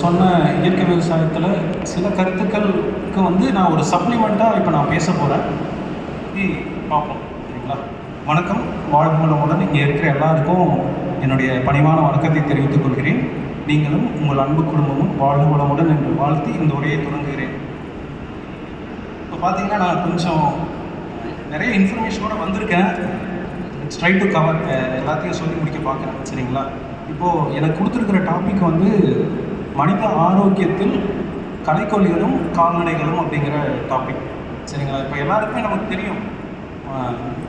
சொன்ன இயற்கை விவசாயத்தில் சில கருத்துக்களுக்கு வந்து நான் ஒரு சப்ளிமெண்ட்டாக இப்போ நான் பேச போகிறேன். பார்ப்போம் சரிங்களா. வணக்கம், வாழ்வு வளமுடன். இங்கே இருக்கிற எல்லாருக்கும் என்னுடைய பணிவான வணக்கத்தை தெரிவித்துக் கொள்கிறேன். நீங்களும் உங்கள் அன்பு குடும்பமும் வாழ்வு வளமுடன் என்று வாழ்த்தி இந்த உரையை தொடங்குகிறேன். இப்போ பார்த்தீங்கன்னா நான் கொஞ்சம் நிறைய இன்ஃபர்மேஷனோட வந்திருக்கேன். ட்ரை டு கவர் எல்லாத்தையும் சொல்லி முடிக்க பார்க்குறேன் சரிங்களா. இப்போது எனக்கு கொடுத்துருக்கிற டாபிக் வந்து மனித ஆரோக்கியத்தில் களைக்கொல்லிகளும் கால்நடைகளும் அப்படிங்கிற டாபிக் சரிங்களா. இப்போ எல்லாருக்குமே நமக்கு தெரியும்,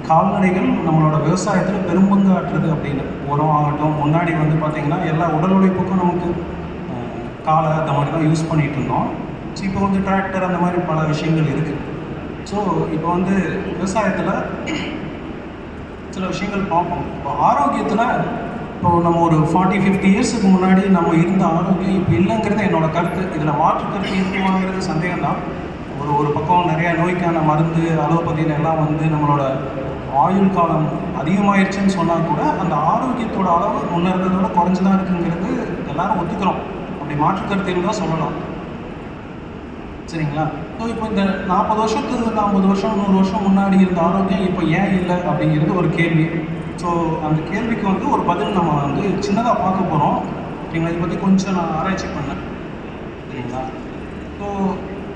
கால்நடைகள் நம்மளோட விவசாயத்தில் பெரும்பங்கு ஆற்றுறது அப்படின்னு. உரம் ஆகட்டும், முன்னாடி வந்து பார்த்திங்கன்னா எல்லா உடல் உழைப்புக்கும் நமக்கு காலை அந்த மாதிரி தான் யூஸ் பண்ணிகிட்டு இருந்தோம். ஸோ இப்போ வந்து டிராக்டர் அந்த மாதிரி பல விஷயங்கள் இருக்குது. ஸோ இப்போ வந்து விவசாயத்தில் சில விஷயங்கள் பார்ப்போம். இப்போ ஆரோக்கியத்தில் இப்போது நம்ம ஒரு 40-50 இயர்ஸுக்கு முன்னாடி நம்ம இருந்த ஆரோக்கியம் இப்போ இல்லைங்கிறது என்னோட கருத்து. இதில் மாற்று கருத்து இருக்குமாங்கிறது சந்தேகம் தான். ஒரு பக்கம் நிறையா நோய்க்கான மருந்து அலோபதின்னு எல்லாம் வந்து நம்மளோட ஆயுள் காலம் அதிகமாகிடுச்சுன்னு சொன்னால் கூட அந்த ஆரோக்கியத்தோட அளவு முன்ன இருந்ததோட குறைஞ்சி தான் இருக்குங்கிறது எல்லாரும் ஒத்துக்கிறோம். அப்படி மாற்று கருத்து இருந்தால் சொல்லலாம் சரிங்களா. ஸோ இப்போ இந்த 40 வருஷத்துக்கு 50 வருஷம் 100 வருஷம் முன்னாடி இருந்த ஆரோக்கியம் இப்போ ஏன் இல்லை அப்படிங்கிறது ஒரு கேள்வி. ஸோ அந்த கேள்விக்கு வந்து ஒரு பதில் நம்ம வந்து சின்னதாக பார்க்க போகிறோம் சரிங்களா. இதை பற்றி கொஞ்சம் நான் ஆராய்ச்சி பண்ணேன் சரிங்களா. ஸோ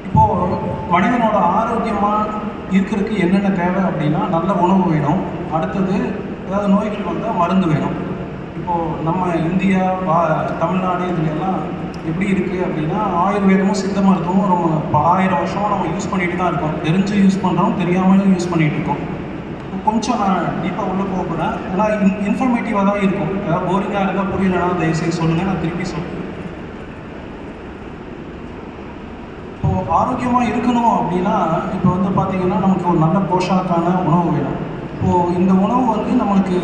இப்போது மனிதனோட ஆரோக்கியமாக இருக்கிறதுக்கு என்னென்ன தேவை அப்படின்னா, நல்ல உணவு வேணும். அடுத்தது ஏதாவது நோய்கள் வந்தால் மருந்து வேணும். இப்போது நம்ம இந்தியா தமிழ்நாடு இதுல எல்லாம் எப்படி இருக்குது அப்படின்னா, ஆயுர்வேதமும் சித்த மருத்துவமும் ரொம்ப பல ஆயிரம் வருஷமாக நம்ம யூஸ் பண்ணிட்டு தான் இருக்கோம். தெரிஞ்சு யூஸ் பண்ணுறோம், தெரியாமலும் யூஸ் பண்ணிகிட்டு இருக்கோம். கொஞ்சம் நான் டீப்பாக உள்ளே போகிறேன். ஆனால் இன்ஃபர்மேட்டிவாக தான் இருக்கும். ஏதாவது போரிங்காக இருந்தால் புரியலன்னா தயவுசெய்து சொல்லுங்கள், நான் திருப்பி சொல்லுவேன். இப்போது ஆரோக்கியமாக இருக்கணும் அப்படின்னா இப்போ வந்து பார்த்திங்கன்னா நமக்கு ஒரு நல்ல போஷாக்கான உணவு வேணும். இப்போது இந்த உணவு வந்து நம்மளுக்கு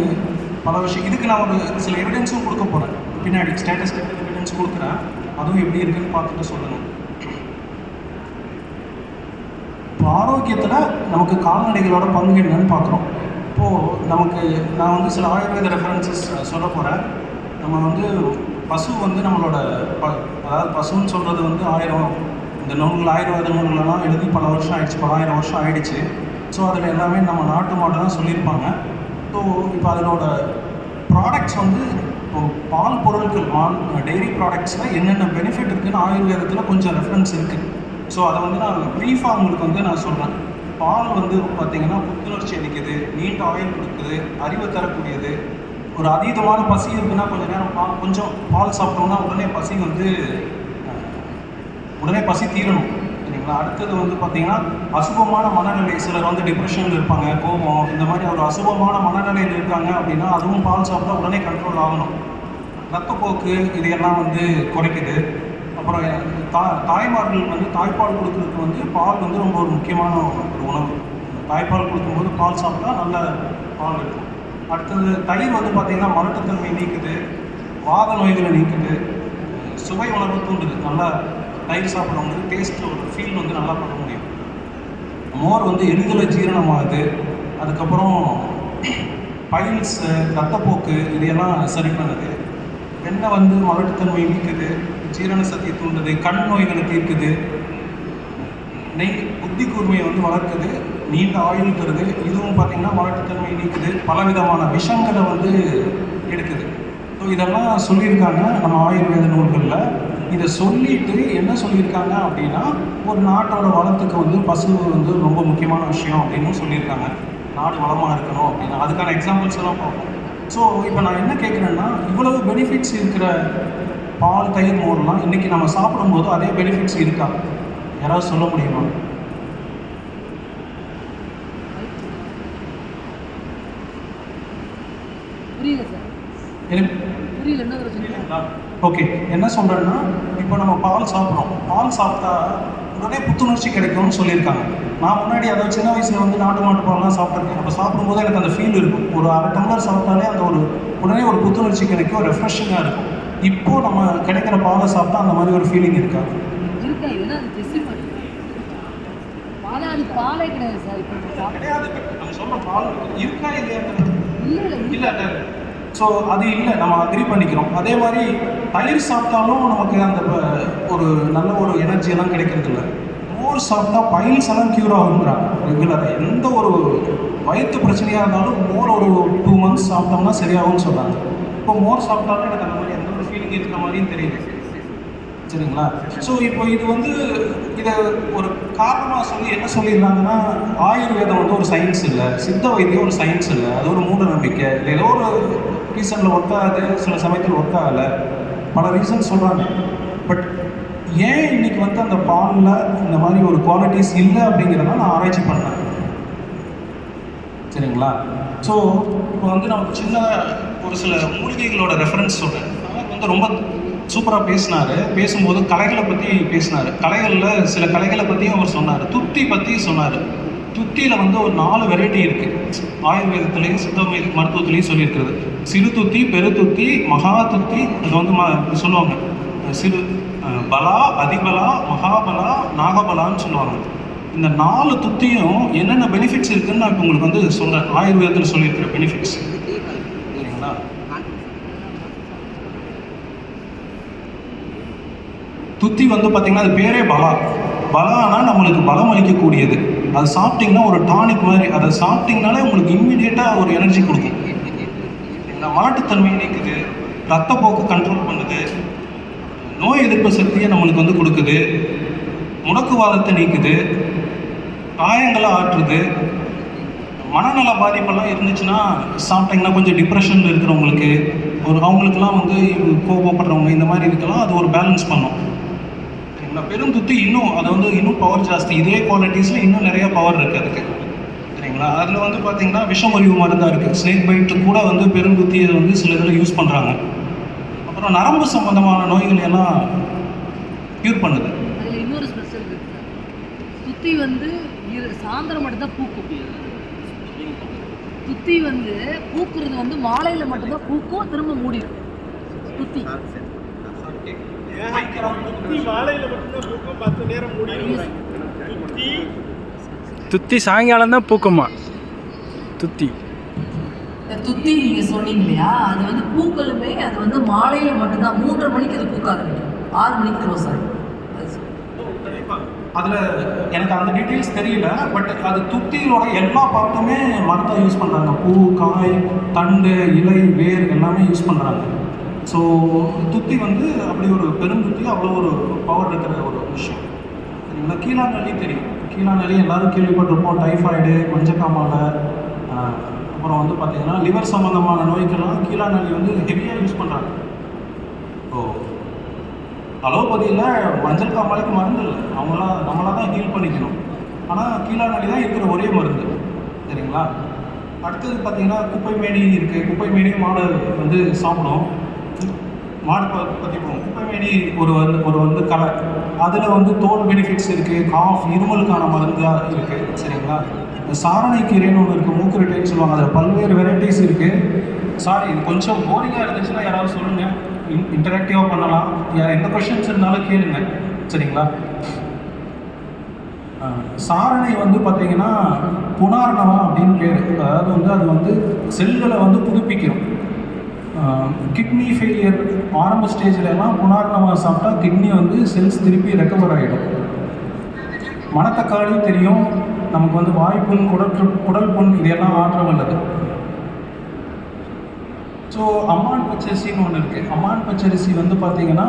பல விஷயம் இதுக்கு நான் ஒரு சில எவிடன்ஸும் கொடுக்க போகிறேன். பின்னாடி ஸ்டேட்டஸ்டிக் எவிடன்ஸ் கொடுக்குறேன், அதுவும் எப்படி இருக்குன்னு பார்த்துட்டு சொல்லணும். இப்போ ஆரோக்கியத்தில் நமக்கு கால்நடைகளோட பங்கு என்னன்னு பார்க்குறோம். இப்போது நமக்கு நான் வந்து சில ஆயுர்வேத ரெஃபரன்சஸ் சொல்ல போகிறேன். நம்ம வந்து பசு வந்து நம்மளோட அதாவது பசுன்னு சொல்கிறது வந்து இந்த நூல்கள் ஆயுர்வேத நூல்களெல்லாம் எழுதி பல வருஷம் ஆகிடுச்சு, பல ஆயிரம் வருஷம் ஆகிடுச்சு. ஸோ அதில் எல்லாமே நம்ம நாட்டு மாடு தான் சொல்லியிருப்பாங்க. ஸோ இப்போ அதனோட ப்ராடக்ட்ஸ் வந்து இப்போ பால் பொருட்கள் டெய்ரி ப்ராடக்ட்ஸில் என்னென்ன பெனிஃபிட் இருக்குதுன்னு ஆயுர்வேதத்தில் கொஞ்சம் ரெஃபரன்ஸ் இருக்குது. ஸோ அதை வந்து நான் ப்ரீஃபாக உங்களுக்கு வந்து நான் சொல்கிறேன். பால் வந்து பார்த்திங்கன்னா புத்துணர்ச்சி அளிக்குது, நீண்ட ஆயுள் கொடுக்குது, அறிவை தரக்கூடியது. ஒரு அதீதமான பசி இருக்குன்னா கொஞ்சம் நேரம் கொஞ்சம் பால் சாப்பிட்டோம்னா உடனே பசி தீரணும் சரிங்களா. அடுத்தது வந்து பார்த்திங்கன்னா அசுபமான மனநிலை, சிலர் வந்து டிப்ரெஷனில் இருப்பாங்க, கோபம், இந்த மாதிரி ஒரு அசுபமான மனநிலையில் இருக்காங்க அப்படின்னா அதுவும் பால் சாப்பிட்டா உடனே கண்ட்ரோல் ஆகணும். ரத்தப்போக்கு இதையெல்லாம் வந்து குறைக்குது. அப்புறம் தாய்மார்கள் வந்து தாய்ப்பால் கொடுக்குறதுக்கு வந்து பால் வந்து ரொம்ப ஒரு முக்கியமான ஒரு உணவு. தாய்ப்பால் கொடுக்கும்போது பால் சாப்பிட்டா நல்ல பால் இருக்கும். அடுத்தது தயிர் வந்து பார்த்திங்கன்னா மலட்டுத்தன்மை நீக்குது, வாத நோய்களை நீக்குது, சுவை உணர்வு தூண்டுது. நல்லா தயிர் சாப்பிட்றவங்களுக்கு டேஸ்ட் ஒரு ஃபீல் வந்து நல்லா பண்ண முடியும். மோர் வந்து எளிதில் ஜீரணமாகுது. அதுக்கப்புறம் பைல்ஸ், ரத்தப்போக்கு இதையெல்லாம் சரி பண்ணுது. வெண்ணெய் வந்து மலட்டுத்தன்மை நீக்குது, ஜீரண சக்தியை தூண்டுது, கண் நோய்களை தீர்க்குது. நெய் புத்தி கூர்மையை வந்து வளர்க்குது, நீண்ட ஆயுள் தருது. இதுவும் பார்த்திங்கன்னா மலட்டுத்தன்மை நீக்குது, பலவிதமான விஷங்களை வந்து எடுக்குது. ஸோ இதெல்லாம் சொல்லியிருக்காங்க நம்ம ஆயுர்வேத நூல்களில். இதை சொல்லிட்டு என்ன சொல்லியிருக்காங்க அப்படின்னா, ஒரு நாட்டோட வளத்துக்கு வந்து பசு வந்து ரொம்ப முக்கியமான விஷயம் அப்படின்னு சொல்லியிருக்காங்க. நாடு வளமாக இருக்கணும் அப்படின்னா அதுக்கான எக்ஸாம்பிள்ஸ் எல்லாம் பார்ப்போம். ஸோ இப்போ நான் என்ன கேட்குறேன்னா, இவ்வளவு பெனிஃபிட்ஸ் இருக்கிற பால், தயிர், மோர்லாம் இன்றைக்கி நம்ம சாப்பிடும்போது அதே பெனிஃபிட்ஸ் இருக்கா? யாராவது சொல்ல முடியுமா? ஓகே, என்ன சொல்கிறேன்னா, இப்போ நம்ம பால் சாப்பிட்றோம். பால் சாப்பிட்டா உடனே புத்துணர்ச்சி கிடைக்கும்னு சொல்லியிருக்காங்க. நான் முன்னாடி அதை சின்ன வயசில் வந்து நாட்டு மாட்டு பால்லாம் சாப்பிட்ருக்கேன். அப்போ சாப்பிடும்போது எனக்கு அந்த ஃபீல் இருக்கும். ஒரு அரை டம்ளர் சாப்பிட்டாலே அந்த உடனே ஒரு புத்துணர்ச்சி கிடைக்கும், ரெஃப்ரெஷிங்காக இருக்கும். இப்போது நம்ம கிடைக்கிற பாலை சாப்பிட்டா அந்த மாதிரி ஒரு ஃபீலிங் இருக்காது. கிடையாது. நம்ம சொல்கிற பால் இருக்கா இல்லையா? இல்லை. ஸோ அது இல்லை, நம்ம அக்ரி பண்ணிக்கிறோம். அதே மாதிரி தயிர் சாப்பிட்டாலும் நமக்கு அந்த ஒரு நல்ல ஒரு எனர்ஜியெல்லாம் கிடைக்கிறது இல்லை. மோர் சாப்பிட்டா பைல்ஸ் எல்லாம் க்யூர் ஆகுங்கிறாங்க ரெகுலராக. எந்த ஒரு வயிற்று பிரச்சனையாக இருந்தாலும் மோர் ஒரு 2 months சாப்பிட்டோம்னா சரியாகும்னு சொல்கிறாங்க. இப்போ மோர் சாப்பிட்டாலும் எனக்கு அந்த மாதிரி எந்த ஒரு ஃபீலிங் இருக்கிற மாதிரியும் தெரியல. சரிங்களா? ஸோ இப்போ இது வந்து இதை ஒரு காரணமாக சொல்லி என்ன சொல்லியிருந்தாங்கன்னா, ஆயுர்வேதம் வந்து ஒரு சயின்ஸ் இல்லை, சித்த வைத்தியம் ஒரு சயின்ஸ் இல்லை, அது ஒரு மூட நம்பிக்கை, ஏதோ ஒரு ரீசனில் ஒர்க் ஆகுது, சில சமயத்தில் ஒர்க் ஆகலை, பல ரீசன் சொல்கிறாங்க. பட் ஏன் இன்னைக்கு வந்து அந்த பாலில் இந்த மாதிரி ஒரு குவாலிட்டிஸ் இல்லை அப்படிங்கிறத நான் ஆராய்ச்சி பண்ணேன். சரிங்களா? ஸோ இப்போ வந்து நமக்கு சின்ன ஒரு சில மூலிகைகளோட ரெஃபரன்ஸ் சொல்கிறேன். வந்து ரொம்ப சூப்பராக பேசினார். பேசும்போது கலைகளை பற்றி பேசினார். கலைகளில் சில கலைகளை பற்றியும் அவர் சொன்னார். துத்தி பற்றி சொன்னார். துத்தியில் வந்து ஒரு 4 வெரைட்டி இருக்குது. ஆயுர்வேதத்துலேயும் சித்த மருத்துவத்துலேயும் சொல்லியிருக்கிறது. சிறு துத்தி, பெரு துத்தி, மகா துத்தி. அது வந்து சொல்லுவாங்க சிறு பலா, அதிபலா, மகாபலா, நாகபலான்னு சொல்லுவாங்க. இந்த 4 துத்தியும் என்னென்ன பெனிஃபிட்ஸ் இருக்குதுன்னு நான் இப்போ உங்களுக்கு வந்து சொல்கிறேன். ஆயுர்வேதத்தில் சொல்லியிருக்கிற பெனிஃபிட்ஸ். சரிங்களா? துத்தி வந்து பார்த்திங்கன்னா அது பேரே பலா. பலானா நம்மளுக்கு பலம் அளிக்கக்கூடியது. அது சாப்பிட்டிங்கன்னா ஒரு டானிக் மாதிரி. அதை சாப்பிட்டிங்கனாலே உங்களுக்கு இம்மிடியேட்டாக ஒரு எனர்ஜி கொடுக்கும். மாட்டுத்தன்மையை நீக்குது, ரத்தப்போக்கு கண்ட்ரோல் பண்ணுது, நோய் எதிர்ப்பு சக்தியை நம்மளுக்கு வந்து கொடுக்குது, முடக்குவாதத்தை நீக்குது, காயங்களை ஆற்றுது. மனநல பாதிப்பெல்லாம் இருந்துச்சுன்னா சாப்பிட்டிங்கன்னா கொஞ்சம் டிப்ரெஷனில் இருக்கிறவங்களுக்கு, அவங்களுக்குலாம் வந்து கோபப்படுறவங்க, இந்த மாதிரி இதுக்கெல்லாம் அது ஒரு பேலன்ஸ் பண்ணும். சரிங்களா? பெருந்துத்தி இன்னும் பவர் ஜாஸ்தி. இதே குவாலிட்டிஸில் இன்னும் நிறையா பவர் இருக்குது அதுக்கு. சரிங்களா? அதில் வந்து பார்த்திங்கன்னா விஷமுறிவு மருந்தாக இருக்குது. ஸ்னேக் பைட்டு கூட வந்து பெருந்துத்தியை வந்து சில இதில் யூஸ் பண்ணுறாங்க. அப்புறம் நரம்பு சம்பந்தமான நோய்கள் எல்லாம் க்யூர் பண்ணுது. அதில் இன்னொரு ஸ்பெஷல் இருக்குது. துத்தி வந்து சாயந்தரம் மட்டும்தான் பூக்கும். துத்தி வந்து பூக்குறது வந்து மாலையில் மட்டும்தான் பூக்கும், திரும்ப மூடிடும். துத்தி துத்தி சாயங்காலம் தான் பூக்குமா? துத்தி துத்தி நீங்கள் சொன்னீங்க இல்லையா, அது வந்து பூக்களுமே அது வந்து மாலையில் மட்டும்தான். 3:30 மணிக்கு அது பூக்க ஆரம்பிக்கும், 6 மணிக்கு ரோஸ் ஆகும். அதில் எனக்கு அந்த டீட்டெயில்ஸ் தெரியல. பட் அது துத்தியோட எல்லா பார்ட்டுமே மரத்தை யூஸ் பண்ணுறாங்க. பூ, காய், தண்டு, இலை, வேர் எல்லாமே யூஸ் பண்ணுறாங்க. ஸோ துத்தி வந்து அப்படி ஒரு பெருந்துத்தி அவ்வளோ ஒரு பவர் இருக்கிற ஒரு விஷயம். சரிங்களா? கீழாநெல்லி தெரியும். கீழாநெல்லி எல்லோரும் கேள்விப்பட்டிருப்போம். டைஃபாய்டு, மஞ்சக்காமாலை, அப்புறம் வந்து பார்த்திங்கன்னா லிவர் சம்மந்தமான நோய்க்கெல்லாம் கீழாநெல்லி வந்து ஹெவியாக யூஸ் பண்ணுறாங்க. ஸோ அலோபதியில் மஞ்சள் காமாலைக்கு மருந்து இல்லை, நம்மளாக தான் ஹீல் பண்ணிக்கணும். ஆனால் கீழாநெல்லி தான் இருக்கிற ஒரே மருந்து. சரிங்களா? அடுத்தது பார்த்திங்கன்னா குப்பை மேனி இருக்குது. குப்பை மேனி மாடு வந்து சாப்பிடும். மாடு பற்றி போகும். குப்பை மேனி ஒரு வந்து கலை. அதில் வந்து தோல் பெனிஃபிட்ஸ் இருக்குது. காஃப், இருமலுக்கான மருந்தாக இருக்குது. சரிங்களா? இந்த சாரணை கீரைன்னு ஒன்று இருக்குது, மூக்குரிட்டைன்னு சொல்லுவாங்க. அதில் பல்வேறு வெரைட்டிஸ் இருக்குது. சாரி, இது கொஞ்சம் போரிங்காக இருந்துச்சுன்னா யாராவது சொல்லுங்கள், இன்டராக்டிவாக பண்ணலாம். எந்த கொஷின்ஸ் இருந்தாலும் கேளுங்க. சரிங்களா? சாரணை வந்து பார்த்திங்கன்னா புனார்ணவா அப்படின்னு பேர். அதாவது வந்து அது வந்து செல்களை வந்து புதுப்பிக்கிறோம். கிட்னி ஃபெயிலியர் ஆரம்ப ஸ்டேஜிலலாம் புனார்ணவா சாப்பிட்டா கிட்னி வந்து செல்ஸ் திருப்பி ரெக்கவர் ஆகிடும். மணத்தக்காளி தெரியும் நமக்கு வந்து வாய்ப்புண், குடல் புண் இதெல்லாம் ஆற்ற வல்லது. ஸோ அம்மான் பச்சரிசின்னு ஒன்று இருக்குது. அம்மான் பச்சரிசி வந்து பார்த்திங்கன்னா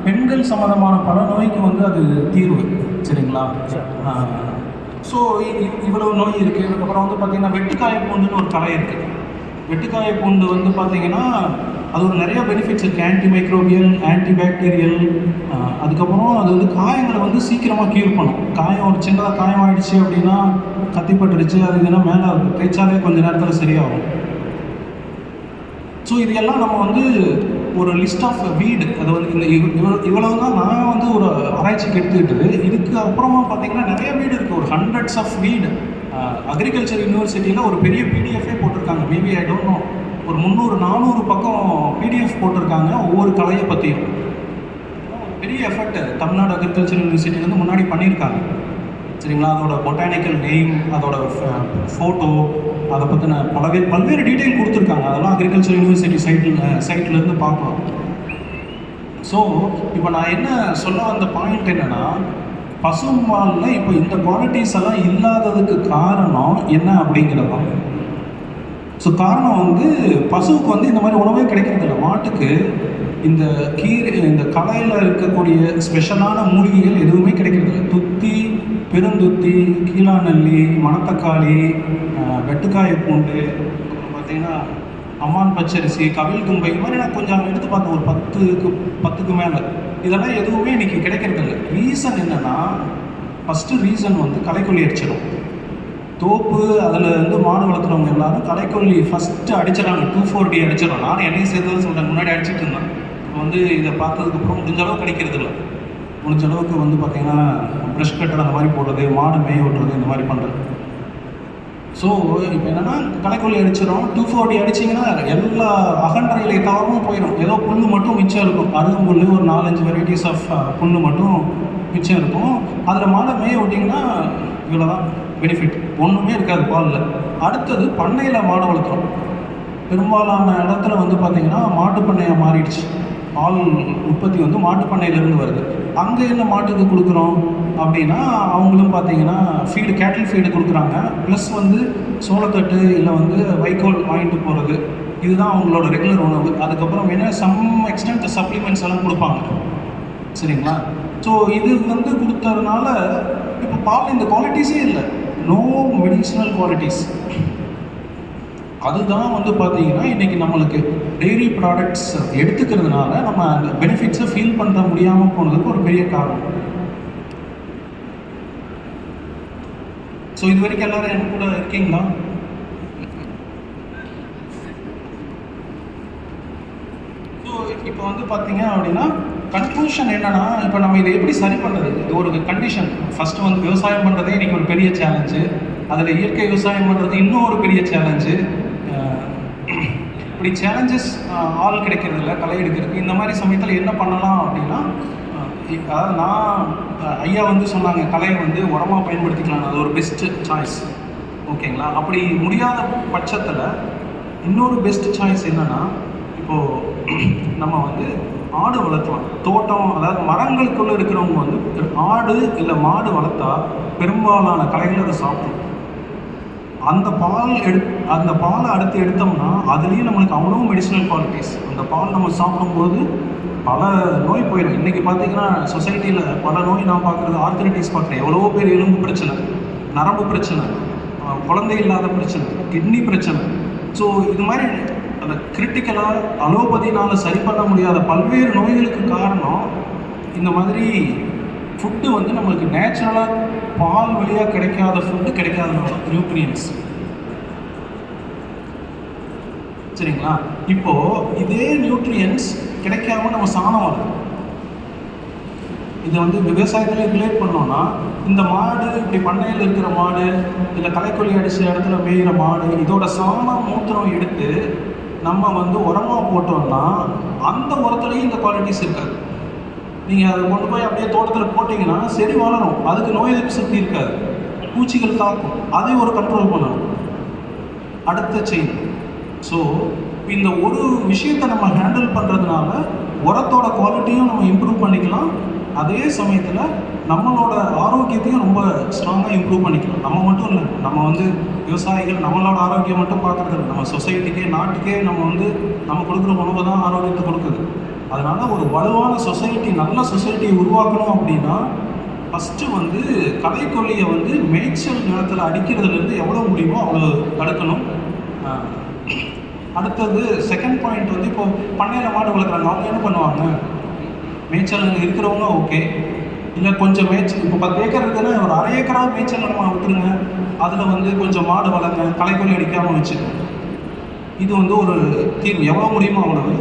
பெண்கள் சம்மந்தமான பல நோய்க்கு வந்து அது தீர்வு. சரிங்களா? ஸோ இவ்வளவு நோய் இருக்குது. அப்புறம் வந்து பார்த்திங்கன்னா வெட்டுக்காய பூண்டுன்னு ஒரு கலை இருக்குது. வெட்டுக்காய பூண்டு வந்து பார்த்திங்கன்னா அது ஒரு நிறைய பெனிஃபிட்ஸ் இருக்குது. Anti microbial, anti bacterial. அதுக்கப்புறம் அது வந்து காயங்களை வந்து சீக்கிரமாக க்யூர் பண்ணும். காயம் ஒரு சின்னதாக காயம் ஆகிடுச்சு அப்படின்னா, கத்திப்பட்டுருச்சு, அது இதுனா மேலே தேய்ச்சாலே கொஞ்சம் நேரத்தில் சரியாகும். ஸோ இது எல்லாம் நம்ம வந்து ஒரு லிஸ்ட் ஆஃப் வீடு, அது வந்து இந்த இவ்வளவு தான் நான் வந்து ஒரு ஆராய்ச்சிக்கு எடுத்துக்கிட்டது. இதுக்கு அப்புறமா பார்த்திங்கன்னா நிறைய வீடு இருக்குது. ஒரு ஹண்ட்ரட்ஸ் ஆஃப் வீடு. அக்ரிகல்ச்சர் யூனிவர்சிட்டியில் ஒரு பெரிய பிடிஎஃபே போட்டிருக்காங்க. மேபி ஐ டோன்ட் நோ, ஒரு 300-400 பக்கம் பிடிஎஃப் போட்டிருக்காங்க ஒவ்வொரு கலையை பற்றியும். ஒரு பெரிய எஃபர்ட் தமிழ்நாடு அக்ரிகல்ச்சர் யூனிவர்சிட்டிலேருந்து முன்னாடி பண்ணியிருக்காங்க. சரிங்களா? அதோட பொட்டானிக்கல் நேம், அதோட ஃபோட்டோ, அதை பற்றின பல்வேறு டீட்டெயில் கொடுத்துருக்காங்க. அதெல்லாம் அக்ரிகல்ச்சர் யூனிவர்சிட்டி சைட்லேருந்து பார்க்கலாம். ஸோ இப்போ நான் என்ன சொல்ல வந்த பாயிண்ட் என்னென்னா, பசும்பாலில் இப்போ இந்த குவாலிட்டிஸ் எல்லாம் இல்லாததுக்கு காரணம் என்ன அப்படிங்கிறது தான். ஸோ காரணம் வந்து பசுவுக்கு வந்து இந்த மாதிரி உணவே கிடைக்கிறது இல்லை. மாட்டுக்கு இந்த இந்த கலையில் இருக்கக்கூடிய ஸ்பெஷலான மூலிகைகள் எதுவுமே கிடைக்கிறது இல்லை. துத்தி, பெருந்துத்தி, கீழாநெல்லி, மணத்தக்காளி, வெட்டுக்காய பூண்டு, அப்புறம் பார்த்திங்கன்னா அம்மான் பச்சரிசி, கவில் தும்பை, இது மாதிரி நான் கொஞ்சம் எடுத்து பார்த்தேன், ஒரு 10க்கு மேலே. இதெல்லாம் எதுவுமே இன்றைக்கி கிடைக்கிறது இல்லை. ரீசன் என்னென்னா, ஃபஸ்ட்டு ரீசன் வந்து களைக்கொல்லி அடிச்சிடும். தோப்பு அதில் வந்து மாடு வளர்க்குறவங்க எல்லாரும் களைக்கொல்லி ஃபஸ்ட்டு அடிச்சிடறாங்க. 2,4-D அடிச்சிடறோம். நானும் என்னையும் சேர்த்து தான் சொல்கிறேன், முன்னாடி அடிச்சுட்டு இருந்தேன். இப்போ வந்து இதை பார்த்ததுக்கப்புறம் முடிஞ்ச அளவுக்கு கிடைக்கிறது இல்லை. முடிஞ்ச அளவுக்கு வந்து பார்த்திங்கன்னா ப்ரெஷ் கட்டர் அந்த மாதிரி போடுறது, மாடு மேய விட்டுறது, இந்த மாதிரி பண்ணுறது. ஸோ இப்போ என்னென்னா களைக்கொல்லி அடிச்சிடும். 2,4-D அடிச்சிங்கன்னா எல்லா அகன்ற இலை தவறும் போயிடும். ஏதோ புல் மட்டும் மிச்சம் இருக்கும். அருகம்புல், ஒரு 4-5 வெரைட்டிஸ் ஆஃப் புல் மட்டும் மிச்சம் இருக்கும். அதில் மாடை மேய விட்டிங்கன்னா இவ்வளோ தான் பெனிஃபிட், ஒன்றுமே இருக்காது பாலில். அடுத்தது பண்ணையில் மாடு வளர்க்குறோம். பெரும்பாலான இடத்துல வந்து பார்த்திங்கன்னா மாட்டு பண்ணையாக மாறிடுச்சு. பால் உற்பத்தி வந்து மாட்டு பண்ணையிலேருந்து வருது. அங்கே என்ன மாட்டுக்கு கொடுக்குறோம் அப்படின்னா, அவங்களும் பார்த்திங்கன்னா ஃபீடு, கேட்டில் ஃபீடு கொடுக்குறாங்க. ப்ளஸ் வந்து சோளத்தட்டு இல்லை வந்து வைக்கோல் வாங்கிட்டு போகிறது, இதுதான் அவங்களோட ரெகுலர் உணவு. அதுக்கப்புறம் வேணால் சம் எக்ஸ்டென்ட் சப்ளிமெண்ட்ஸ் எல்லாம் கொடுப்பாங்க. சரிங்களா? ஸோ இது வந்து கொடுத்ததுனால இப்போ பால் இந்த குவாலிட்டிஸே இல்லை. No medicinal qualities. அதுதான் வந்து பார்த்தீங்கன்னா இன்றைக்கி நம்மளுக்கு டெய்ரி ப்ராடக்ட்ஸ் எடுத்துக்கிறதுனால நம்ம அந்த பெனிஃபிட்ஸை ஃபீல் பண்ண முடியாமல் போனதுக்கு ஒரு பெரிய காரணம். ஸோ இது வரைக்கும் எல்லோரும் என் கூட இருக்கீங்களா? ஸோ இப்போ வந்து பார்த்தீங்க அப்படின்னா கன்க்ளூஷன் என்னென்னா, இப்போ நம்ம இதை எப்படி சரி பண்ணுறது? இது ஒரு கண்டிஷன். ஃபஸ்ட்டு வந்து விவசாயம் பண்ணுறதே இன்றைக்கி ஒரு பெரிய சேலஞ்சு. அதில் இயற்கை விவசாயம் பண்ணுறது இன்னும் ஒரு பெரிய சேலஞ்சு. இப்படி சேலஞ்சஸ் ஆள் கிடைக்கிறதில்ல களை எடுக்கிறதுக்கு. இந்த மாதிரி சமயத்தில் என்ன பண்ணலாம் அப்படின்னா, அதாவது நான் ஐயா வந்து சொன்னாங்க கலையை வந்து உரமாக பயன்படுத்திக்கலாம், அது ஒரு பெஸ்ட்டு சாய்ஸ். ஓகேங்களா? அப்படி முடியாத பட்சத்தில் இன்னொரு பெஸ்ட் சாய்ஸ் என்னென்னா, இப்போது நம்ம வந்து ஆடு வளர்க்கலாம். தோட்டம், அதாவது மரங்களுக்குள்ளே இருக்கிறவங்க வந்து ஆடு இல்லை மாடு வளர்த்தா பெரும்பாலான களைகளை அதை சாப்பிடும். அந்த பாலை அடுத்து எடுத்தோம்னா அதுலேயும் நம்மளுக்கு அவ்வளோ மெடிசினல் குவாலிட்டிஸ். அந்த பால் நம்ம சாப்பிடும்போது பல நோய் போயிடும். இன்றைக்கி பார்த்திங்கன்னா சொசைட்டியில் பல நோய் நான் பார்க்குறது, ஆர்த்தரைட்டிஸ் பார்க்குறேன். எவ்வளோ பேர் எலும்பு பிரச்சனை, நரம்பு பிரச்சனை, குழந்தை இல்லாத பிரச்சனை, கிட்னி பிரச்சனை. ஸோ இது மாதிரி அந்த கிரிட்டிக்கலாக அலோபதினால் சரி பண்ண முடியாத பல்வேறு நோய்களுக்கு காரணம் இந்த மாதிரி ஃபுட்டு வந்து நம்மளுக்கு நேச்சுரலாக பால் வழியாக கிடைக்காத ஃபுட்டு கிடைக்காதனால, நியூட்ரியன்ஸ். சரிங்களா? இப்போது இதே நியூட்ரியன்ஸ் கிடைக்காம நம்ம சாணம் வருது. இதை வந்து விவசாயத்தில் ரிலேட் பண்ணோன்னா, இந்த மாடு இப்படி பண்ணையில் இருக்கிற மாடு இல்லை களைக்கொல்லி அடிச்ச இடத்துல மேய்கிற மாடு, இதோட சாணம் மூத்திரம் எடுத்து நம்ம வந்து உரமாக போட்டோம்னா அந்த உரத்துலேயும் இந்த குவாலிட்டிஸ் இருக்காது. நீங்கள் அதை கொண்டு போய் அப்படியே தோட்டத்தில் போட்டிங்கன்னா சரி வளரும், அதுக்கு நோய் எதிர்ப்பு சக்தி இருக்காது, பூச்சிகள் தாக்கும், அதையும் ஒரு கண்ட்ரோல் பண்ணணும். அடுத்த செயின். ஸோ இந்த ஒரு விஷயத்தை நம்ம ஹேண்டில் பண்ணுறதுனால உரத்தோட குவாலிட்டியும் நம்ம இம்ப்ரூவ் பண்ணிக்கலாம். அதே சமயத்தில் நம்மளோட ஆரோக்கியத்தையும் ரொம்ப ஸ்ட்ராங்காக இம்ப்ரூவ் பண்ணிக்கலாம். நம்ம மட்டும் இல்லை, நம்ம வந்து விவசாயிகள் நம்மளோட ஆரோக்கியம் மட்டும் பார்க்குறது இல்லை, நம்ம சொசைட்டிக்கே, நாட்டுக்கே நம்ம கொடுக்குற உணவு தான் ஆரோக்கியத்தை கொடுக்குது. அதனால் ஒரு வலுவான சொசைட்டி, நல்ல சொசைட்டியை உருவாக்கணும் அப்படின்னா ஃபஸ்ட்டு வந்து களைக்கொல்லியை வந்து மேய்ச்சல் நிலத்தில் அடிக்கிறதுலேருந்து எவ்வளோ முடியுமோ அவ்வளோ தடுக்கணும். அடுத்தது செகண்ட் பாயிண்ட் வந்து, இப்போ பண்ணையில் மாடு வளர்க்குறாங்க, அவங்க என்ன பண்ணுவாங்க? மேய்ச்சல் இருக்கிறவங்க ஓகே, இல்லை கொஞ்சம் மேய்ச்சல், இப்போ 10 ஏக்கர் இருக்குன்னா ஒரு அரை ஏக்கராக மேய்ச்சல் நம்ம விட்டுருங்க, அதில் வந்து கொஞ்சம் மாடு வளர்ங்க, களைக்கொல்லி அடிக்காமல் வச்சுக்கோங்க. இது வந்து ஒரு தீர்வு, எவ்வளோ முடியுமோ அவ்வளவு.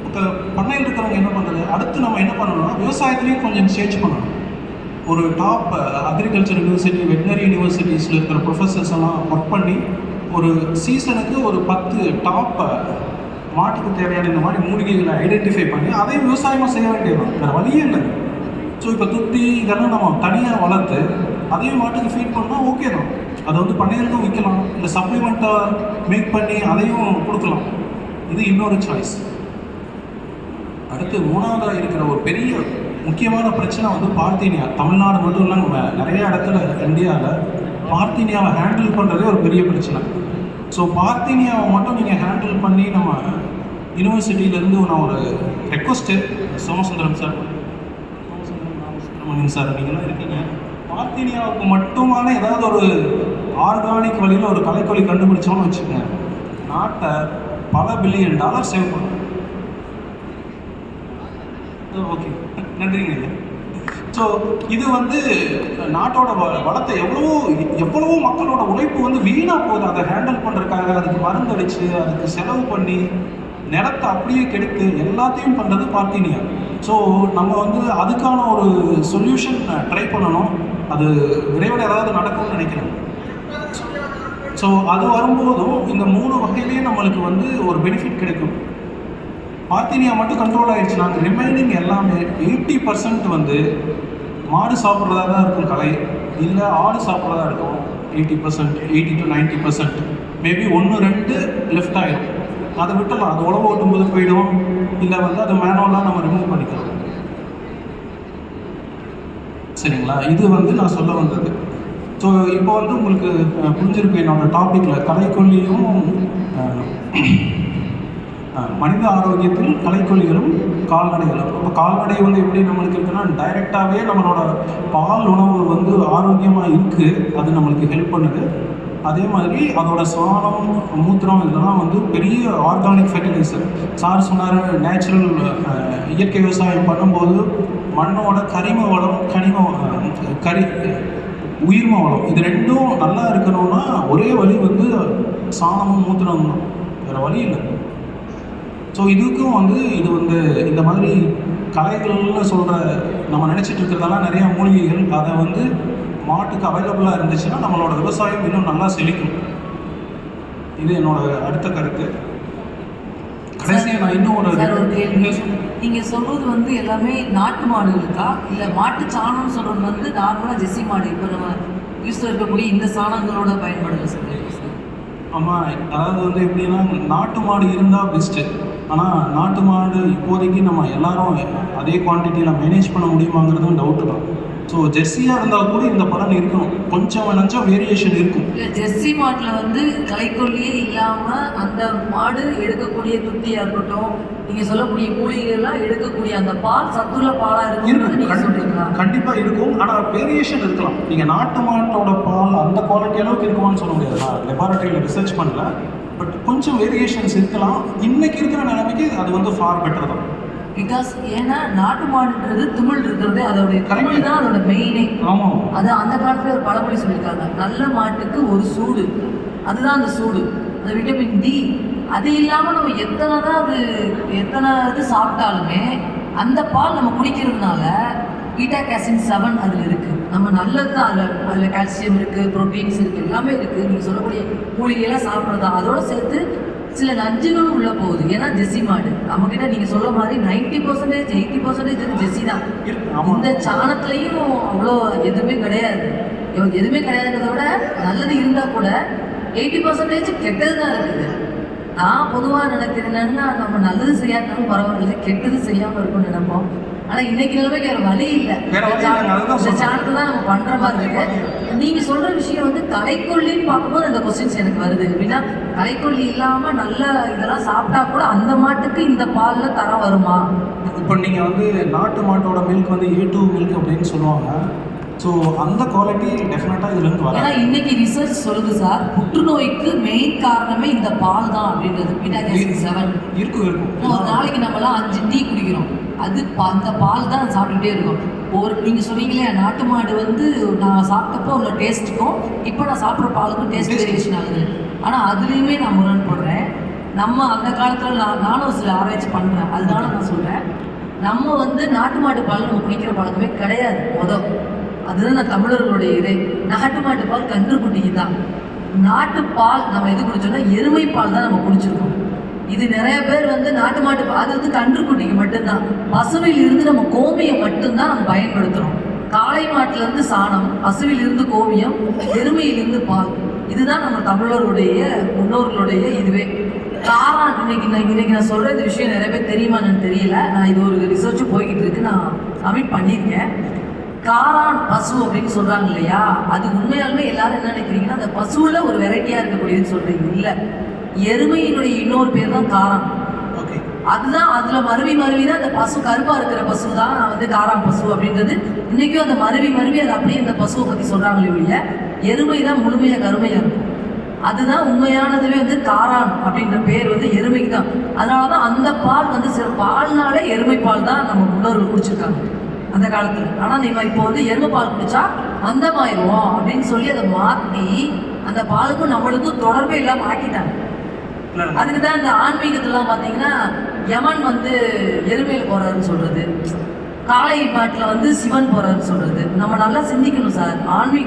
இப்போ பண்ணையில் இருக்கிறவங்க என்ன பண்ணுறது? அடுத்து நம்ம என்ன பண்ணணும்னா விவசாயத்துலேயும் கொஞ்சம் சேஞ்ச் பண்ணணும். ஒரு டாப் அக்ரிகல்ச்சர் யூனிவர்சிட்டி, வெட்டினரி யூனிவர்சிட்டிஸில் இருக்கிற ப்ரொஃபஸர்ஸ் எல்லாம் ஒர்க் பண்ணி ஒரு சீசனுக்கு ஒரு 10 டாப் மாட்டுக்கு தேவையான இந்த மாதிரி மூலிகைகளை ஐடென்டிஃபை பண்ணி அதையும் விவசாயமாக செய்ய வேண்டியதுதான், வேறு வழியே இல்லை. ஸோ இப்போ துத்தி இதெல்லாம் நம்ம தனியாக வளர்த்து அதையும் மாட்டுக்கு ஃபீட் பண்ணால் ஓகே தான். அதை வந்து பண்ணையிலும் விற்கலாம், இல்லை சப்ளிமெண்ட்டாக மேக் பண்ணி அதையும் கொடுக்கலாம். இது இன்னொரு சாய்ஸ். அடுத்து மூணாவதாக இருக்கிற ஒரு பெரிய முக்கியமான பிரச்சனை வந்து பார்த்தீனியா. தமிழ்நாடு மட்டும் இல்லாமல் நிறைய இடத்துல இந்தியாவில் பார்த்தீனியாவை ஹேண்டில் பண்ணுறதே ஒரு பெரிய பிரச்சனை. ஸோ பார்த்தீனியாவை மட்டும் நீங்கள் ஹேண்டில் பண்ணி நம்ம யூனிவர்சிட்டியிலேருந்து நான் ஒரு request Somasundaram sir, Subramanian sir, நீங்களாம் இருக்கீங்க. பார்த்தீனியாவுக்கு மட்டுமான ஏதாவது ஒரு ஆர்கானிக் வழியில் ஒரு கலைக்கொல்லி கண்டுபிடிச்சோன்னு வச்சுக்கோங்க, நாட்டை பல பில்லியன் டாலர் சேவ் பண்ணும். ஓகே, நன்றிங்க ஐயா. ஸோ இது வந்து நாட்டோட வளத்தை எவ்வளவோ மக்களோட உழைப்பு வந்து வீணாக போகுது. அதை ஹேண்டில் பண்ணுறதுக்காக அதுக்கு மருந்து அடித்து அதுக்கு செலவு பண்ணி நிலத்தை அப்படியே கெடுத்து எல்லாத்தையும் பண்ணுறது பார்த்தீனியா. ஸோ நம்ம வந்து அதுக்கான ஒரு சொல்யூஷன் ட்ரை பண்ணணும். அது விரைவில் ஏதாவது நடக்கும்னு நினைக்கிறேன். ஸோ அது வரும்போதும் இந்த 3 வகையிலேயே நம்மளுக்கு வந்து ஒரு பெனிஃபிட் கிடைக்கும். பார்த்தீனியா மட்டும் கண்ட்ரோல் ஆகிடுச்சு, நாங்கள் ரிமைனிங் எல்லாமே 80% வந்து மாடு சாப்பிட்றதா தான் இருக்கும் கலை, இல்லை ஆடு சாப்பிட்றதா இருக்கும். 80%, 80 to 90%, மேபி 1-2 லெஃப்ட் ஆகிடும். அதை விட்டுலாம், அது உழவு ஓட்டும்போது போயிடும், இல்லை வந்து அது மேனுவலாக நம்ம ரிமூவ் பண்ணிக்கலாம். சரிங்களா? இது வந்து நான் சொல்ல வந்தது. ஸோ இப்போ வந்து உங்களுக்கு புரிஞ்சிருக்கு என்னோடய டாப்பிக்கில் கலைக்கொல்லியும் மனித ஆரோக்கியத்தில் கலைக்கொல்லிகளும் கால்நடைகளும். இப்போ கால்நடை வந்து எப்படி நம்மளுக்கு இருக்குன்னா டைரெக்டாகவே நம்மளோட பால் உணவு வந்து ஆரோக்கியமாக இருக்குது, அது நம்மளுக்கு ஹெல்ப் பண்ணுது. அதே மாதிரி அதோட சாணம், மூத்திரம் இதெல்லாம் வந்து பெரிய ஆர்கானிக் ஃபெர்டிலைசர். சார் சொன்னார், நேச்சுரல் இயற்கை விவசாயம் பண்ணும்போது மண்ணோட கரிம வளம், உயிர்ம வளம், இது ரெண்டும் நல்லா இருக்கணும்னா ஒரே வழி வந்து சாணமும் மூத்திரம் தான், வேறு வழி இல்லை. ஸோ இதுக்கும் வந்து இது வந்து இந்த மாதிரி கலைகள்னு சொல்கிற நம்ம நினச்சிட்டு இருக்கிறதெல்லாம் நிறையா மூலிகைகள், அதை வந்து மாட்டுக்கு அவைலபிளாக இருந்துச்சுன்னா நம்மளோட விவசாயம் இன்னும் நல்லா செழிக்கும். இது என்னோட அடுத்த கருத்து. கடைசியாக நான் இன்னும் ஒரு கேள்வி. நீங்கள் சொல்கிறது வந்து எல்லாமே நாட்டு மாடுகளுக்கா, இல்லை மாட்டு சாணம்னு சொல்கிறது வந்து நார்மலாக ஜெர்சி மாடு இப்போ நம்ம யூஸில் இருக்கக்கூடிய இந்த சாணங்களோட பயன்பாடுகள் சொல்லுங்கள் சார்? ஆமாம், அதாவது வந்து எப்படின்னா நாட்டு மாடு இருந்தால் பெஸ்ட்டு. ஆனால் நாட்டு மாடு இப்போதைக்கு நம்ம எல்லாரும் அதே குவான்டிட்டியில் மேனேஜ் பண்ண முடியுமாங்கிறதும் டவுட்டு தான். ஸோ ஜெர்சியாக இருந்தால் கூட இந்த பலன் இருக்கணும், கொஞ்சம் வேரியேஷன் இருக்கும். இல்லை, ஜெர்சி மாட்டில் வந்து களைக்கொல்லியே இல்லாமல் அந்த மாடு எடுக்கக்கூடிய துத்தியாக இருக்கட்டும், நீங்கள் சொல்லக்கூடிய மூலிகைகள்லாம் எடுக்கக்கூடிய அந்த பால் சத்துள்ள பாலாக இருக்கும். கண்டிப்பாக இருக்கும், ஆனால் வேரியேஷன் இருக்கலாம். நீங்கள் நாட்டு மாட்டோட பால் அந்த குவாலிட்டி அளவுக்கு இருக்குமான்னு சொல்ல முடியாது, நான் லெபார்ட்டரியில் ரிசர்ச் பண்ணல. பட் கொஞ்சம் வேரியேஷன்ஸ் இருக்கலாம். இன்னைக்கு இருக்கிற நிலைமைக்கு அது வந்து ஃபார் பெட்டர் தான். பிகாஸ் ஏன்னா நாட்டு மாடுன்றது துமிழ் இருக்கிறது, அதோடைய தமிழ் தான் அதோட மெயினே. ஆமாம், அது அந்த காலத்தில் ஒரு பழமொழி சொல்லியிருக்காங்க, நல்ல மாட்டுக்கு ஒரு சூடு, அதுதான் அந்த சூடு, அந்த விட்டமின் டி. அது இல்லாமல் நம்ம எத்தனை இது சாப்பிட்டாலுமே அந்த பால் நம்ம குடிக்கிறதுனால பீட்டா கேசின் 7 அதில் இருக்குது. நம்ம நல்லது தான், அதில் கால்சியம் இருக்குது, ப்ரோட்டீன்ஸ் இருக்குது, எல்லாமே இருக்குது. நீங்கள் சொல்லக்கூடிய மூலிகையெல்லாம் சாப்பிட்றதா, அதோடு சேர்த்து சில நஞ்சுகளும் உள்ளே போகுது. ஏன்னா ஜெர்சி மாடு நம்மக்கிட்ட நீங்கள் சொல்ல மாதிரி 90%, 80% ஜெர்சி தான். இந்த சாணத்துலேயும் அவ்வளோ எதுவுமே கிடையாது. எதுவுமே கிடையாதுன்றத விட நல்லது இருந்தால் கூட 80% கெட்டது தான் இருக்குது. நான் பொதுவாக நினைக்கிறது என்னன்னா, நம்ம நல்லது செய்யாட்டாலும் பரவாயில்ல, கெட்டது செய்யாமல் இருக்கும்னு நினைப்போம். ஆனால் இன்னைக்கு நிலைமைக்கு வேறு வழி இல்லை, இந்த சாணத்தை தான் நம்ம பண்ணுற மாதிரி இருக்கு. நீங்கள் சொல்கிற விஷயம் வந்து களைக்கொல்லின்னு பார்க்கும்போது அந்த கொஸ்டின்ஸ் எனக்கு வருது. எப்படின்னா களைக்கொல்லி இல்லாமல் நல்ல இதெல்லாம் சாப்பிட்டா கூட அந்த மாட்டுக்கு இந்த பாலில் தரம் வருமா? இப்போ நீங்கள் வந்து நாட்டு மாட்டோட மில்க் வந்து A2 மில்க் அப்படின்னு சொல்லுவாங்க. ஸோ அந்த குவாலிட்டி டெஃபினட்டாக இதுலேருந்து வரும். ஏன்னா இன்னைக்கு ரிசர்ச் சொல்லுது சார், புற்றுநோய்க்கு மெயின் காரணமே இந்த பால் தான் அப்படின்றது. பீட்டா கேசின் 7 இருக்கும். ஒரு நாளைக்கு நம்மளாம் 5 டீ குடிக்கிறோம், அது அந்த பால் தான் சாப்பிட்டுட்டே இருக்கோம். நீங்கள் சொன்னீங்களே நாட்டு மாடு வந்து நான் சாப்பிட்டப்போ உள்ள டேஸ்ட்டுக்கும் இப்போ நான் சாப்பிட்ற பாலுக்கும் டேஸ்ட் வேரியேஷன் ஆகுது. ஆனால் அதுலேயுமே நான் முரண்படுறேன். நம்ம அந்த காலத்தில் நானும் சில ஆராய்ச்சி பண்ணுறேன், அதனால நான் சொல்கிறேன், நம்ம வந்து நாட்டு மாட்டு பால் நம்ம குடிக்கிற பழக்கமே கிடையாது. அதுதான் நான் தமிழர்களுடைய இதே. நாட்டு மாட்டு பால் கன்றுக்குட்டிக்கு தான். நாட்டு பால் நம்ம எது குடிச்சோம்னா எருமை பால் தான் நம்ம குடிச்சிருக்கோம். இது நிறைய பேர் வந்து நாட்டு மாட்டு பால், அது வந்து கன்றுக்குட்டிக்கு மட்டும்தான். பசுவில் இருந்து நம்ம கோமியம் மட்டும்தான் நம்ம பயன்படுத்துகிறோம். காளை மாட்டிலேருந்து சாணம், பசுவிலிருந்து கோமியம், எருமையிலிருந்து பால், இதுதான் நம்ம தமிழர்களுடைய முன்னோர்களுடைய இதுவே. காளான் இன்னைக்கு நான் சொல்கிற இந்த விஷயம் நிறைய பேர் தெரியுமான்னு தெரியல. நான் இது ஒரு ரிசர்ச்சும் போய்கிட்டு இருக்கு, நான் சப்மிட் பண்ணியிருக்கேன். காளான் பசு அப்படின்னு சொல்கிறாங்க இல்லையா, அது உண்மையாலுமே எல்லாரும் என்ன நினைக்கிறீங்கன்னா அந்த பசுவில் ஒரு வெரைட்டியாக இருக்கக்கூடியதுன்னு சொல்கிறீங்க. இல்லை, எருமையினுடைய இன்னொரு பேர் தான் காளான். ஓகே, அதுதான் அதில் மருவி தான் அந்த பசு, கருப்பாக இருக்கிற பசு தான் வந்து காளான் பசு அப்படின்றது. இன்றைக்கும் அந்த மருவி அது அப்படியே இந்த பசுவை பற்றி சொல்கிறாங்களே ஒழிய எருமை தான் முழுமையாக கருமையாக இருக்கும். அதுதான் உண்மையானதுவே வந்து காளான் அப்படின்ற பேர் வந்து எருமைக்கு தான். அதனால தான் அந்த பால் வந்து சில பால்னாலே எருமை பால் தான் நம்ம முன்னோர்கள் குடிச்சிருக்காங்க அந்த காலத்தில். ஆனால் நீங்கள் இப்போ வந்து எருமை பால் குடிச்சா மந்தமாயிடுவோம் அப்படின்னு சொல்லி அதை மாற்றி அந்த பாலுக்கும் நம்மளுக்கும் தொடர்பே இல்லாமல் ஆக்கிட்டாங்க. அதுக்கு தான் இந்த ஆன்மீகத்துலாம் பார்த்தீங்கன்னா யமன் வந்து எருமையில் போகிறாருன்னு சொல்கிறது, காளை மாட்டில் வந்து சிவன் போகிறாருன்னு சொல்கிறது. நம்ம நல்லா சிந்திக்கணும் சார்.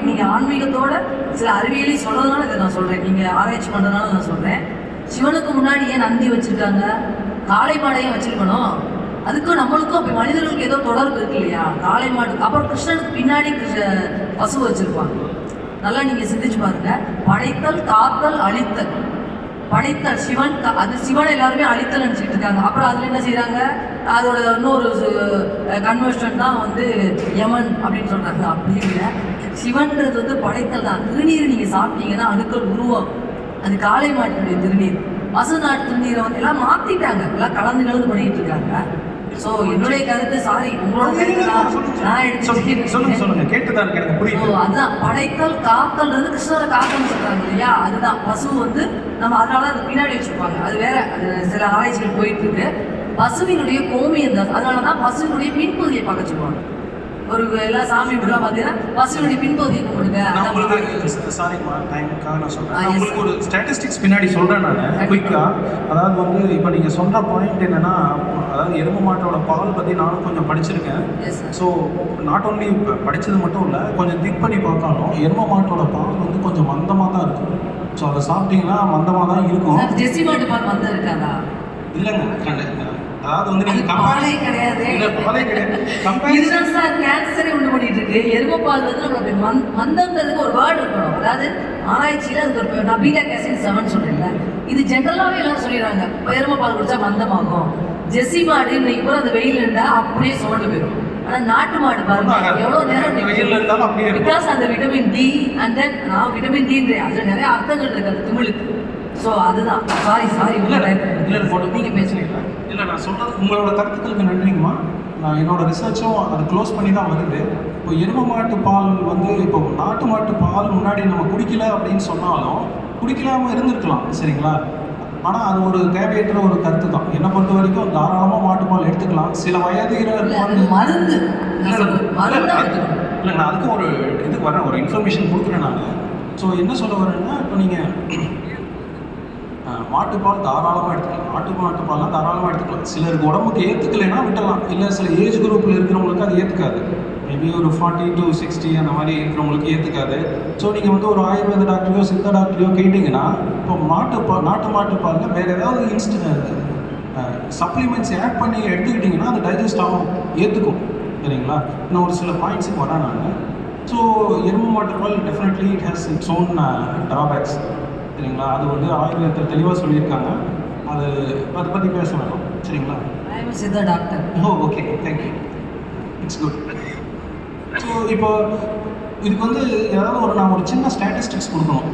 நீங்கள் ஆன்மீகத்தோட சில அறிவியலையும் சொல்கிறதுனால இதை நான் சொல்கிறேன், நீங்கள் ஆராய்ச்சி பண்ணுறதுனால நான் சொல்கிறேன். சிவனுக்கு முன்னாடி ஏன் நந்தி வச்சுருக்காங்க, காளை மாடையும் வச்சுருக்கணும். அதுக்கும் நம்மளுக்கும் அப்போ மனிதர்களுக்கு ஏதோ தொடர்பு இருக்கு இல்லையா, காளை மாடு. அப்புறம் கிருஷ்ணனுக்கு பின்னாடி பசு வச்சுருப்பாங்க. நல்லா நீங்கள் சிந்திச்சு பாருங்க. படைத்தல், காத்தல், அழித்தல். படைத்தல் சிவன், அது சிவனை எல்லாருமே அழித்தல் நினச்சிட்டு இருக்காங்க. அப்புறம் அதில் என்ன செய்கிறாங்க, அதோட இன்னொரு கன்வர்ஷன் தான் வந்து யமன் அப்படின்னு சொல்கிறாங்க. அப்படி இல்லை, சிவன்றது வந்து படைத்தல் தான். திருநீர் நீங்கள் சாப்பிட்டீங்கன்னா அணுக்கள் உருவம், அது காளை மாட்டினுடைய திருநீர். பசு நாட்டு திருநீரை வந்து எல்லாம் மாற்றிட்டாங்க, எல்லாம் கலந்து பண்ணிட்டு இருக்காங்க. ஸோ என்னுடைய கருத்து, சாரி உங்களோட கருத்து நான் எடுத்து சொல்லுங்க, கேட்டுதான் எனக்கு புரியுது. அதுதான் படைத்தல், காத்தல்ன்றது கிருஷ்ணரை காத்தல்னு சொல்றாங்க இல்லையா, அதுதான் பசு வந்து நம்ம அதனால அது பின்னாடி வச்சிருப்பாங்க. அது வேற, அது சில ஆராய்ச்சிகள் போயிட்டு இருக்கு. பசுவினுடைய கோமியம் தான், அதனால தான் பசுவினுடைய பின்பகுதியை பார்க்க சொல்லுவாங்க. ஒரு எல்லா சாமி இப்படிலாம் பார்த்தீங்கன்னா பசுவினுடைய பின்பகுதியை கும்பிடுங்க. சாரிம்மா, டைமுக்காக நான் சொல்கிறேன். உங்களுக்கு ஒரு ஸ்டாட்டிஸ்டிக்ஸ் பின்னாடி சொல்கிறேன் நான் குயிக்காக. அதாவது வந்து இப்போ நீங்கள் சொல்கிற பாயிண்ட் என்னென்னா, அதாவது எருமை மாட்டோட பால் பற்றி நானும் கொஞ்சம் படிச்சிருக்கேன். ஸோ நாட் ஓன்லி படித்தது மட்டும் இல்லை, கொஞ்சம் திக் பண்ணி பார்த்தாலும் எருமை மாட்டோட பால் வந்து கொஞ்சம் மந்தமாக தான் இருக்கும். ஸோ அதை சாப்பிட்டீங்கன்னா மந்தமாக தான் இருக்கும். ஜெர்சி மாட்டு பால் மந்தம் இருக்காதா? இல்லைங்க, அதாவது வந்து நீங்க பாலே கிடையாது, பாலே கிடையாது. இதுதான் சார் கேன்சரை உண்டு பண்ணிட்டு இருக்கு. எருமை பால் வந்து நம்மளுக்கு மந்தம்ன்றதுக்கு ஒரு வேர்டு இருக்கணும். அதாவது ஆராய்ச்சியில் அதுக்கு ஒரு நான் பீட்டா கேசின் 7 சொல்றேன்ல, இது ஜென்ரலாகவே எல்லாரும் சொல்லிடுறாங்க எருமை பால் குடிச்சா மந்தமாகும். ஜெர்சி மாடு இன்னைக்கு கூட அந்த வெயில் இருந்தா அப்படியே சுமண்டு போயிடும். ஆனால் நாட்டு மாடு பாருங்க எவ்வளோ நேரம் வெயில் இருந்தாலும் அப்படியே, பிகாஸ் அந்த vitamin D and then vitamin D அதில் நிறைய அர்த்தங்கள் இருக்கு அந்த திமிழுக்கு. ஸோ அதுதான். சாரி நீங்கள் பேசுறீங்களா? இல்லை, நான் சொல்கிறது உங்களோட கருத்துக்களுக்கு நன்றிங்கம்மா. நான் என்னோட ரிசர்ச்சும் அதை க்ளோஸ் பண்ணி தான் வருது. இப்போ எருமை மாட்டு பால் வந்து இப்போ நாட்டு மாட்டு பால் முன்னாடி நம்ம குடிக்கல அப்படின்னு சொன்னாலும் குடிக்கலாமல் இருந்திருக்கலாம், சரிங்களா? ஆனால் அது ஒரு தேவையற்ற ஒரு கருத்து தான். என்னை பொறுத்த வரைக்கும் தாராளமாக மாட்டுப்பால் எடுத்துக்கலாம். சில வயதினர் வந்து மருந்து இல்லை, நான் அதுக்கும் ஒரு இதுக்கு வரேன், ஒரு இன்ஃபர்மேஷன் கொடுக்குறேன் நான். ஸோ என்ன சொல்ல வரேன்னா, இப்போ நீங்கள் மாட்டுப்பால் தாராளமாக எடுத்துக்கலாம். மாட்டுப்பால்லாம் தாராளமாக எடுத்துக்கலாம். சிலருக்கு உடம்புக்கு ஏற்றுக்கலைன்னா விட்டலாம். இல்லை சில ஏஜ் குரூப்பில் இருக்கிறவங்களுக்கு அது ஏற்றுக்காது. மேபி ஒரு 40 to 60 அந்த மாதிரி இருக்கிறவங்களுக்கு ஏற்றுக்காது. ஸோ நீங்கள் வந்து ஒரு ஆயுர்வேத டாக்டரையோ சித்த டாக்டரையோ கேட்டிங்கன்னா, இப்போ நாட்டு மாட்டுப்பாலில் வேறு ஏதாவது சப்ளிமெண்ட்ஸ் ஆட் பண்ணி எடுத்துக்கிட்டிங்கன்னா அது டைஜஸ்ட் ஆகும், ஏற்றுக்கும், சரிங்களா? இன்னும் ஒரு சில பாயிண்ட்ஸுக்கு வரேன் நான். ஸோ எருமை மாட்டுப்பால் definitely it has its own drawbacks, சரிங்களா? அது வந்து ஆயுர்வேதத்தில் தெளிவாக சொல்லியிருக்காங்க. அதை பற்றி பேச வேணும், சரிங்களா? சித்த doctor. Okay, thank you, it's good. So இப்போ இதுக்கு வந்து ஏதாவது நான் ஒரு சின்ன ஸ்டாட்டிஸ்டிக்ஸ் கொடுக்கணும்.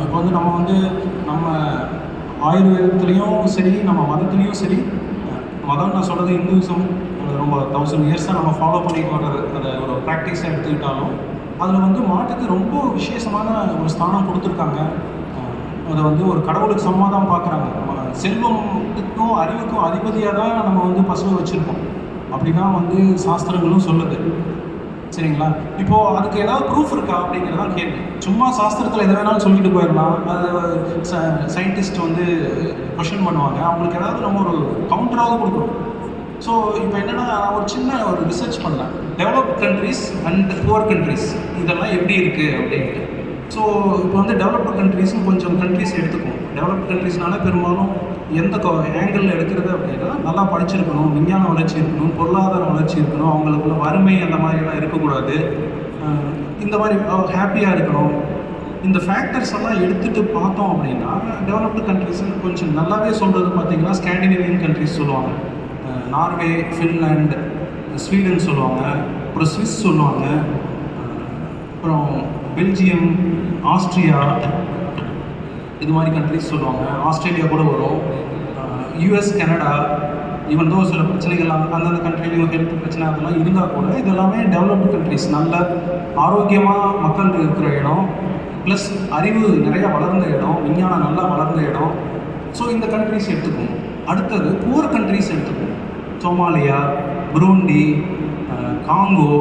இப்போ வந்து நம்ம ஆயுர்வேதத்துலேயும் சரி, நம்ம மதத்துலேயும் சரி, மதம் நான் சொல்கிறது இந்துவிசம் ரொம்ப 1000 இயர்ஸாக நம்ம ஃபாலோ பண்ணிட்டு வர்றது, அதை ஒரு ப்ராக்டிஸாக எடுத்துக்கிட்டாலும் அதில் வந்து மாட்டுக்கு ரொம்ப விசேஷமான ஒரு ஸ்தானம் கொடுத்துருக்காங்க. அதை வந்து ஒரு கடவுளுக்கு சமமாக தான் பார்க்குறாங்க. செல்வத்துக்கும் அறிவுக்கும் அதிபதியாக தான் நம்ம வந்து பசுவை வச்சுருக்கோம். அப்படி தான் வந்து சாஸ்திரங்களும் சொல்லுது, சரிங்களா? இப்போது அதுக்கு ஏதாவது ப்ரூஃப் இருக்கா அப்படிங்கிறதான் கேள்வி. சும்மா சாஸ்திரத்தில் எதை வேணாலும் சொல்லிட்டு போயிடலாம். அது சயின்டிஸ்ட் வந்து கொஷின் பண்ணுவாங்க. அவங்களுக்கு ஏதாவது நம்ம ஒரு கவுண்டராவது கொடுக்கணும். ஸோ இப்போ என்னென்னா, நான் ஒரு சின்ன ஒரு ரிசர்ச் பண்ணேன். Developed countries and poor countries இதெல்லாம் எப்படி இருக்குது அப்படின்ட்டு. ஸோ இப்போ வந்து டெவலப்டு கண்ட்ரிஸ்னு கொஞ்சம் கண்ட்ரிஸ் எடுத்துக்கணும். டெவலப்டு கண்ட்ரிஸ்னால பெரும்பாலும் எந்த ஆங்கிளில் எடுக்கிறது அப்படின்னா, நல்லா படிச்சிருக்கணும், விஞ்ஞான வளர்ச்சி இருக்கணும், பொருளாதார வளர்ச்சி இருக்கணும், அவங்களுக்குள்ள வறுமை அந்த மாதிரிலாம் இருக்கக்கூடாது, இந்த மாதிரி ஹாப்பியாக இருக்கணும், இந்த ஃபேக்டர்ஸ் எல்லாம் எடுத்துகிட்டு பார்த்தோம் அப்படின்னா டெவலப்டு கண்ட்ரிஸ்ன்னு கொஞ்சம் நல்லாவே சொல்கிறது பார்த்தீங்கன்னா ஸ்காண்டினேவியன் கண்ட்ரிஸ் சொல்லுவாங்க, நார்வே, ஃபின்லாண்ட், ஸ்வீடன் சொல்லுவாங்க, அப்புறம் ஸ்விஸ் சொல்லுவாங்க, அப்புறம் பெல்ஜியம், ஆஸ்ட்ரியா, இது மாதிரி கண்ட்ரிஸ் சொல்லுவாங்க. ஆஸ்திரேலியா கூட வரும், யூஎஸ், கனடா. ஈவன் தோ சில பிரச்சனைகள் அந்தந்த கண்ட்ரிலையும் ஹெல்த் பிரச்சனை அதெல்லாம் இருந்தால் கூட இதெல்லாமே டெவலப்டு கண்ட்ரிஸ், நல்ல ஆரோக்கியமாக மக்கள் இருக்கிற இடம், ப்ளஸ் அறிவு நிறைய வளர்ந்த இடம், விஞ்ஞானம் நல்லா வளர்ந்த இடம். ஸோ இந்த கண்ட்ரிஸ் எடுத்துக்கணும். அடுத்தது புவர் கண்ட்ரிஸ் எடுத்துக்கணும். சோமாலியா, புருண்டி, காங்கோ,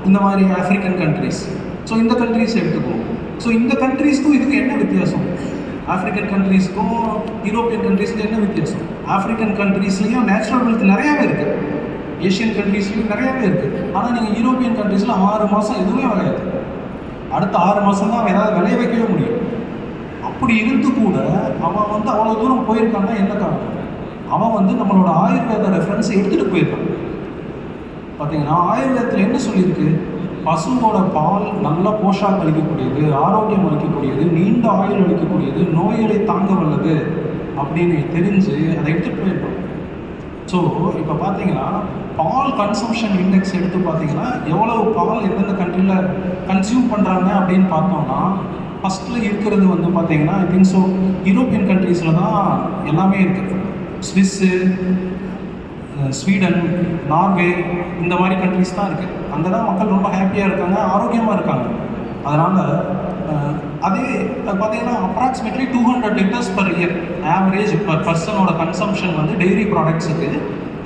இந்த மாதிரி ஆஃப்ரிக்கன் கண்ட்ரிஸ். ஸோ இந்த கண்ட்ரிஸ் எடுத்துக்கணும். ஸோ இந்த கண்ட்ரிஸ்க்கும் இதுக்கு என்ன வித்தியாசம்? ஆஃப்ரிக்கன் கண்ட்ரீஸ்க்கும் யூரோப்பியன் கண்ட்ரீஸ்க்கும் என்ன வித்தியாசம்? ஆஃப்ரிக்கன் கண்ட்ரீஸ்லேயும் நேச்சுரல் வெல்த் நிறையாவே இருக்குது, ஏஷியன் கண்ட்ரீஸ்லேயும் நிறையாவே இருக்குது. ஆனால் நீங்கள் யூரோப்பியன் கண்ட்ரீஸில் 6 மாதம் எதுவுமே விளையாது, அடுத்த 6 மாதம் தான் ஏதாவது விளைய வைக்கவே முடியும். அப்படி இருந்து கூட அவன் வந்து அவ்வளோ தூரம் போயிருக்கான்னா என்ன காரணம்? அவன் வந்து நம்மளோட ஆயுர்வேத ரெஃபரன்ஸ் எடுத்துகிட்டு போயிருக்கான். பார்த்தீங்கன்னா ஆயுர்வேதத்தில் என்ன சொல்லியிருக்கு? பசுவோட பால் நல்ல போஷாக் அளிக்கக்கூடியது, ஆரோக்கியம் அளிக்கக்கூடியது, நீண்ட ஆயுள் அளிக்கக்கூடியது, நோய்களை தாங்க வல்லது அப்படின்னு தெரிஞ்சு அதை எடுத்துகிட்டு போயிருக்கோம். ஸோ இப்போ பார்த்தீங்கன்னா பால் கன்சம்ஷன் இண்டெக்ஸ் எடுத்து பார்த்தீங்கன்னா எவ்வளவு பால் எந்தெந்த கண்ட்ரியில் கன்சியூம் பண்ணுறாங்க அப்படின்னு பார்த்தோம்னா ஃபஸ்ட்டில் இருக்கிறது வந்து பார்த்தீங்கன்னா ஐ திங்க் ஸோ யூரோப்பியன் கண்ட்ரீஸில் தான் எல்லாமே இருக்குது. ஸ்விஸ்ஸு, ஸ்வீடன், நார்வே, இந்த மாதிரி கண்ட்ரிஸ் தான் இருக்குது. அங்கே தான் மக்கள் ரொம்ப ஹாப்பியாக இருக்காங்க, ஆரோக்கியமாக இருக்காங்க. அதனால் அதே பார்த்தீங்கன்னா approximately 200 litres per year average per பர்சனோட கன்சம்ஷன் வந்து டெய்ரி ப்ராடக்ட்ஸுக்கு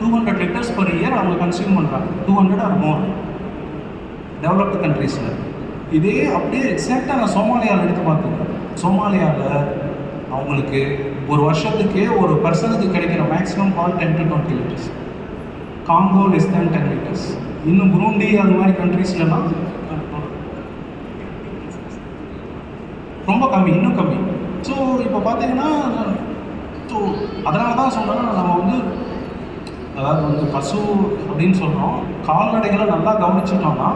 200 லிட்டர்ஸ் பர் இயர் அவங்க கன்சியூம் பண்ணுறாங்க. 200 ஆர் மோர் டெவலப்டு கண்ட்ரீஸில். இதே அப்படியே எக்ஸாக்டாக நான் சோமாலியாவில் எடுத்து பார்த்துருக்கேன். சோமாலியாவில் அவங்களுக்கு ஒரு வருஷத்துக்கே ஒரு பர்சனுக்கு கிடைக்கிற மேக்ஸிமம் பால் 10 to 20 litres. Congo less than 10 litres. இன்னும் புருண்டி அது மாதிரி கண்ட்ரீஸ்லாம் ரொம்ப கம்மி, இன்னும் கம்மி. ஸோ இப்போ பார்த்தீங்கன்னா ஸோ அதனால தான் சொன்னோன்னா நம்ம வந்து அதாவது வந்து பசு அப்படின்னு சொல்கிறோம், கால்நடைகளை நல்லா கவனிச்சிட்டோம்னா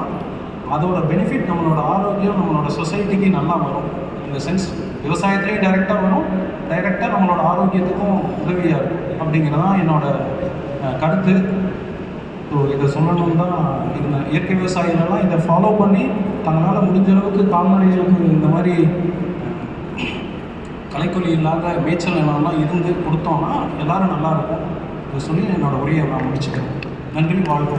அதோட பெனிஃபிட் நம்மளோட ஆரோக்கியம் நம்மளோட சொசைட்டிக்கு நல்லா வரும். இந்த சென்ஸ் விவசாயத்துலேயும் டைரெக்டாக வரும், டைரெக்டாக நம்மளோட ஆரோக்கியத்துக்கும் உதவியாக இருக்கும் அப்படிங்கிறதான் என்னோட கருத்து. ஸோ இதை சொல்லணும் தான் இருந்தேன். இயற்கை விவசாயிகளெல்லாம் இதை ஃபாலோ பண்ணி தங்களால் முடிஞ்ச அளவுக்கு கால்நடைகளுக்கு இந்த மாதிரி களைக்கொல்லி இல்லாத மேய்ச்சல் நிலம்லாம் இருந்து கொடுத்தோம்னா எல்லோரும் நல்லாயிருக்கும். இதை சொல்லி என்னோடய உரையை நான் முடிச்சுக்கிறேன். நன்றி, வாழ்க்கை.